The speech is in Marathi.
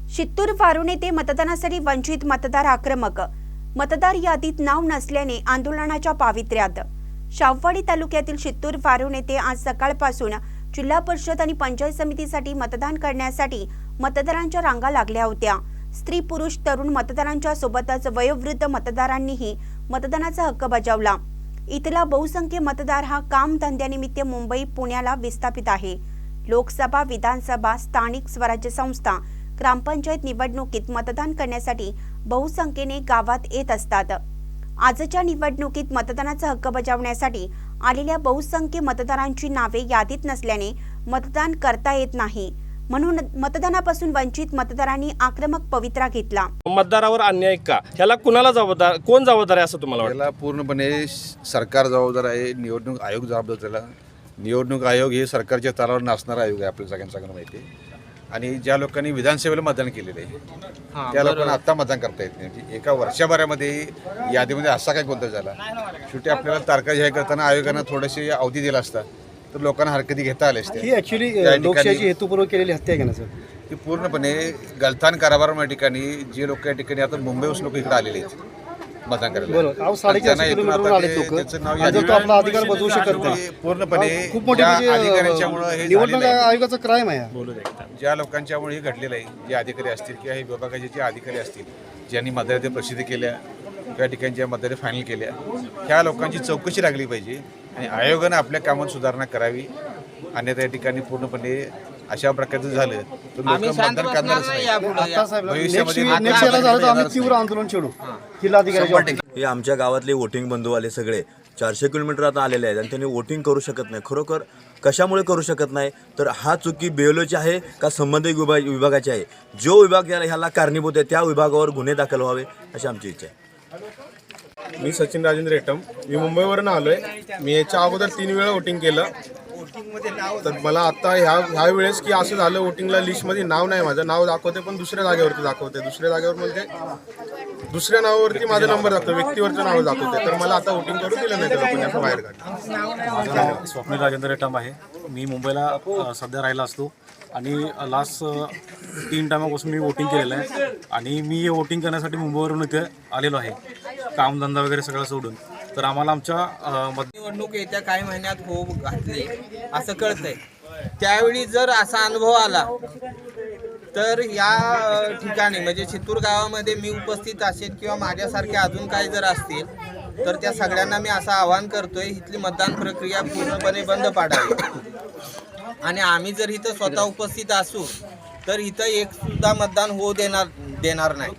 शित्तूर वारुण येथे मतदानासाठी वंचित मतदार आक्रमक। मतदार यादीत नाव नसल्याने आंदोलनाच्या पावित्र्यात। शाहूवाडी तालुक्यातील शित्तूर वारुण येथे आज सकाळपासून जिल्हा परिषद आणि पंचायत समितीसाठी मतदान करण्यासाठी मतदारांच्या रांगा लागल्या होत्या। स्त्री पुरुष तरुण मतदारांच्या सोबतच वयोवृद्ध मतदारांनीही मतदानाचा हक्क बजावला। इथला बहुसंख्य मतदार हा काम धंद्यानिमित्त मुंबई पुण्याला विस्थापित आहे। लोकसभा, विधानसभा, स्थानिक स्वराज्य संस्था, ग्रामपंचायत निवडणुकीत मतदान करण्यासाठी बहुसंख्येने गावात येत असतात। आजच्या निवडणुकीत मतदानाचा हक्क बजावण्यासाठी आलेल्या बहुसंख्य मतदारांची नावे यादीत नसल्याने मतदान करता येत नाही, म्हणून मतदानापासून वंचित मतदारांनी आक्रमक पवित्रा घेतला। मतदारावर अन्याय का? ह्याला कुणाला जबाबदार, कोण जबाबदार आहे असं तुम्हाला वाटतं? याला पूर्णपणे सरकार जबाबदार आहे, निवडणूक आयोग जबाबदार त्याला। निवडणूक आयोग हे सरकारच्या तरावर नाचणारा आयोग आहे, आपल्या सगळ्यांना माहिती आहे। आणि ज्या लोकांनी विधानसभेला मतदान केलेलं आहे त्या लोकांना आत्ता मतदान करता येत नाही। एका वर्षभरामध्ये यादीमध्ये असा काय गोंधळ झाला? शेवटी आपल्याला तारखा जाहीर करताना आयोगानं थोडीशी अवधी दिला असता तर लोकांना हरकती घेता आल्या असत्या। ही ॲक्च्युली लोकशाहीची हेतुपूर्वक केलेली हत्या आहे का ना सर? ती पूर्णपणे गलथान कारभार ठिकाणी जे लोक या ठिकाणी आता मुंबईहून लोक इकडे आलेले आहेत मतदान करायला। बरोबर, अहो 450 किलोमीटरवरून आले लोक, आज तो आपला अधिकार बजावू शकत नाही। पूर्णपणे खूप मोठी अधिकाऱ्यांच्यामुळे हे निवडणूक आयोगाचा क्राईम आहे। ज्या लोकांच्यामुळे हे घडलेलं आहे, जे अधिकारी असतील किंवा हे विभागाचे जे अधिकारी असतील ज्यांनी मतदार प्रसिद्ध केल्या, त्या ठिकाणी ज्या मतदार फायनल केल्या, ह्या लोकांची चौकशी लागली पाहिजे आणि आयोगानं आपल्या कामात सुधारणा करावी। अन्यथा या ठिकाणी पूर्णपणे अशा प्रकारचं झालं तर लोक मतदान करणारच नाही। भविष्यामध्ये तीव्र आंदोलन छेडू जिल्हाधिकारी। हे आमच्या गावातले वोटिंग बंधू आले सगळे 400 किलोमीटर आता आलेले आहेत आणि त्यांनी वोटिंग करू शकत नाही। खरोखर कशामुळे करू शकत नाही तर हा चुकी BLOची आहे का संबंधित विभागाची आहे? जो विभाग ह्याला कारणीभूत आहे त्या विभागावर गुन्हे दाखल व्हावे अशी आमची इच्छा आहे। मी सचिन राजेंद्र रेटम, मी मुंबईवरून आलोय। मी याच्या अगोदर 3 वेळा वोटिंग केलं, तर मला आता ह्या वेळेस की असं झालं, वोटिंगला लिस्टमध्ये नाव नाही, माझं नाव दाखवते पण दुसऱ्या जागेवरती दाखवते। दुसऱ्या जागेवर म्हणजे दुसऱ्या नावावरती माझा नंबर दाखवतो, व्यक्तीवरचं नाव दाखवते। तर मला आता वोटिंग करू दिलं नाही, लोकांनी असं बाहेर काढलं। माझं नाव स्वप्नील राजेंद्र रेटम आहे। मी मुंबईला सध्या राहिला असतो आणि लास्ट 3 टायमापासून मी वोटिंग केलेलं आहे आणि मी वोटिंग करण्यासाठी मुंबईवरून इथे आलेलो आहे, कामधंदा वगैरे सगळं सोडून। तर आम्हाला आमच्या निवडणूक येत्या काही महिन्यात होऊ घातली असं कळतंय। त्यावेळी जर असा अनुभव आला तर या ठिकाणी म्हणजे शित्तूर गावामध्ये मी उपस्थित असेल किंवा माझ्यासारखे अजून काही जर असतील तर त्या सगळ्यांना मी असं आवाहन करतोय, इथली मतदान प्रक्रिया पूर्णपणे बंद पाडावी। आणि आम्ही जर इथं स्वतः उपस्थित असू तर इथं एक सुद्धा मतदान होऊ देणार नाही।